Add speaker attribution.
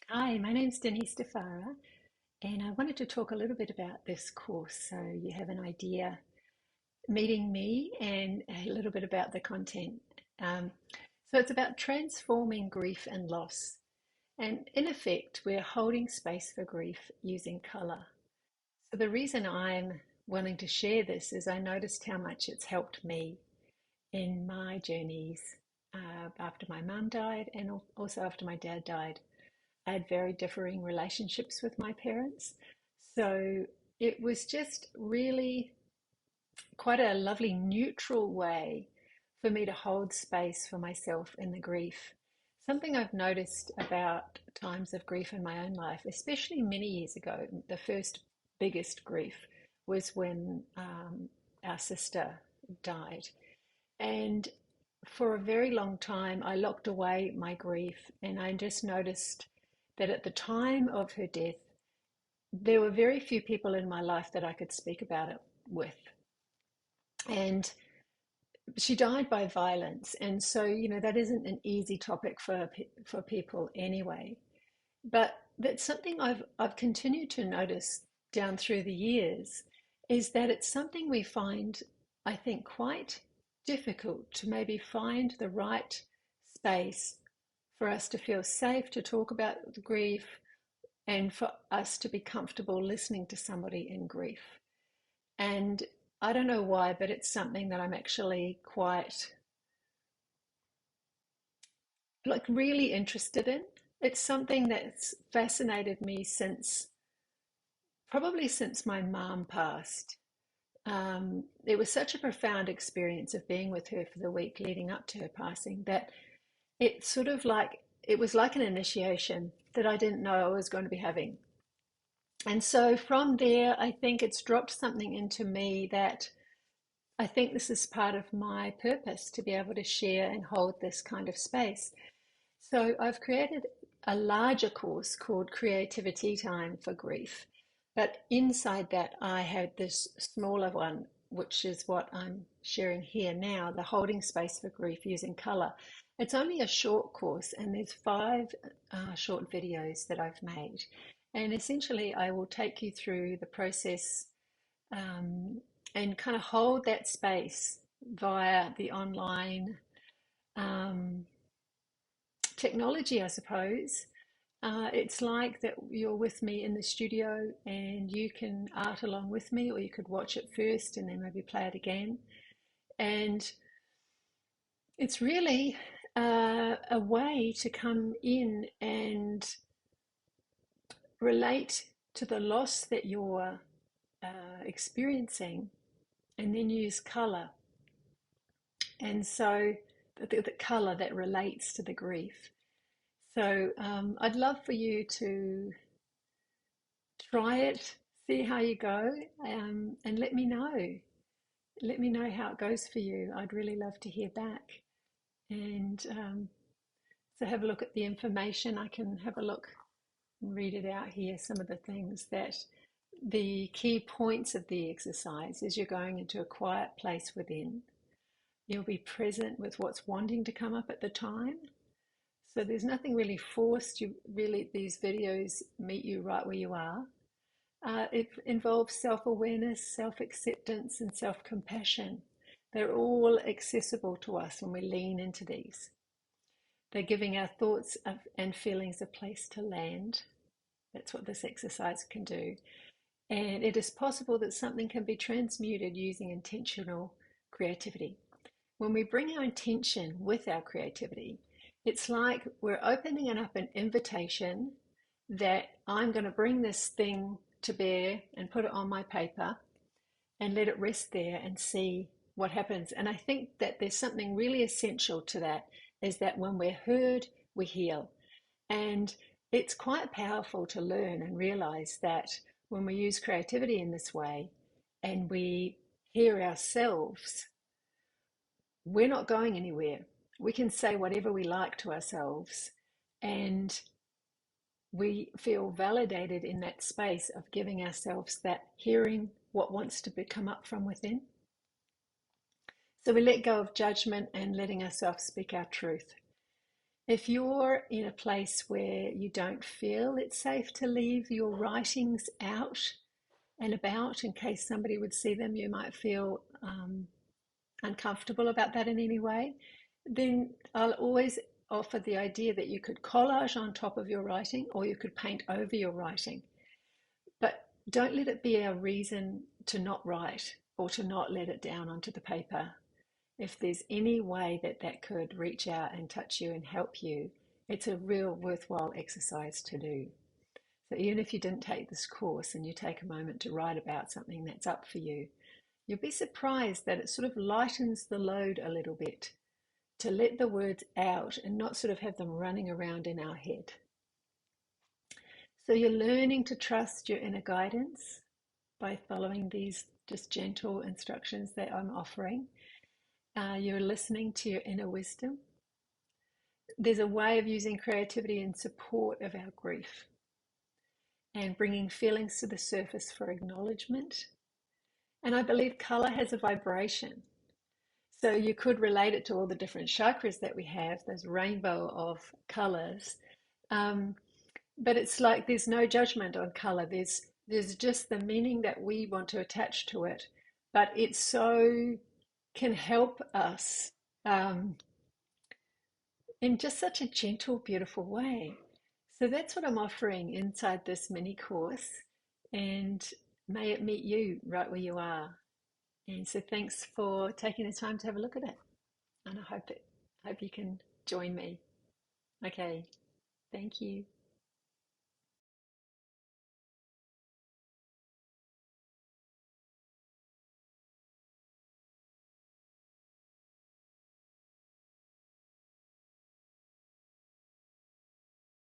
Speaker 1: Hi, my name's Denise DeFara, and I wanted to talk a little bit about this course so you have an idea meeting me and a little bit about the content. Um, so it's about transforming grief and loss. And in effect, we're holding space for grief using colour. So the reason I'm wanting to share this is I noticed how much it's helped me in my journeys after my mum died and also after my dad died. I had very differing relationships with my parents. So it was just really quite a lovely neutral way for me to hold space for myself in the grief. Something I've noticed about times of grief in my own life, especially many years ago, the first biggest grief was when our sister died. And for a very long time, I locked away my grief, and I just noticed that at the time of her death, there were very few people in my life that I could speak about it with. And she died by violence, and so that isn't an easy topic for people anyway. But that's something I've continued to notice down through the years is that it's something we find, I think, quite difficult to maybe find the right space for us to feel safe to talk about the grief and for us to be comfortable listening to somebody in grief. And I don't know why, but it's something that I'm actually quite like really interested in. It's something that's fascinated me since probably since my mom passed. It was such a profound experience of being with her for the week leading up to her passing that it sort of like it was like an initiation that I didn't know I was going to be having. And so from there, I think it's dropped something into me that I think this is part of my purpose to be able to share and hold this kind of space. So I've created a larger course called Creativity Time for Grief. But inside that, I had this smaller one, which is what I'm sharing here now, the Holding Space for Grief Using Colour. It's only a short course, and there's five short videos that I've made. And essentially, I will take you through the process um, and kind of hold that space via the online um, technology, I suppose. It's like that you're with me in the studio and you can art along with me, or you could watch it first and then maybe play it again. And it's really a way to come in and relate to the loss that you're experiencing and then use color. And so the color that relates to the grief. So I'd love for you to try it, see how you go, and let me know. Let me know how it goes for you. I'd really love to hear back. And so have a look at the information. I can have a look and read it out here. Some of the things that the key points of the exercise is you're going into a quiet place within. You'll be present with what's wanting to come up at the time. So there's nothing really forced. You really, these videos meet you right where you are. It involves self awareness, self acceptance, and self compassion. They're all accessible to us when we lean into these. They're giving our thoughts and feelings a place to land. That's what this exercise can do. And it is possible that something can be transmuted using intentional creativity. When we bring our intention with our creativity, it's like we're opening up an invitation that I'm going to bring this thing to bear and put it on my paper and let it rest there and see what happens. And I think that there's something really essential to that is that when we're heard, we heal. And it's quite powerful to learn and realize that when we use creativity in this way and we hear ourselves, we're not going anywhere. We can say whatever we like to ourselves, and we feel validated in that space of giving ourselves that hearing what wants to come up from within. So we let go of judgment and letting ourselves speak our truth. If you're in a place where you don't feel it's safe to leave your writings out and about in case somebody would see them, you might feel uncomfortable about that in any way, then I'll always offer the idea that you could collage on top of your writing or you could paint over your writing. But don't let it be a reason to not write or to not let it down onto the paper. If there's any way that that could reach out and touch you and help you, it's a real worthwhile exercise to do. So even if you didn't take this course and you take a moment to write about something that's up for you, you'll be surprised that it sort of lightens the load a little bit to let the words out and not sort of have them running around in our head. So you're learning to trust your inner guidance by following these just gentle instructions that I'm offering. You're listening to your inner wisdom. There's a way of using creativity in support of our grief and bringing feelings to the surface for acknowledgement. And I believe color has a vibration. So you could relate it to all the different chakras that we have, those rainbow of colors. Um, but it's like there's no judgment on color. There's just the meaning that we want to attach to it. But it so can help us in just such a gentle, beautiful way. So that's what I'm offering inside this mini course. And may it meet you right where you are. And so thanks for taking the time to have a look at it. And I hope you can join me. Okay, thank you.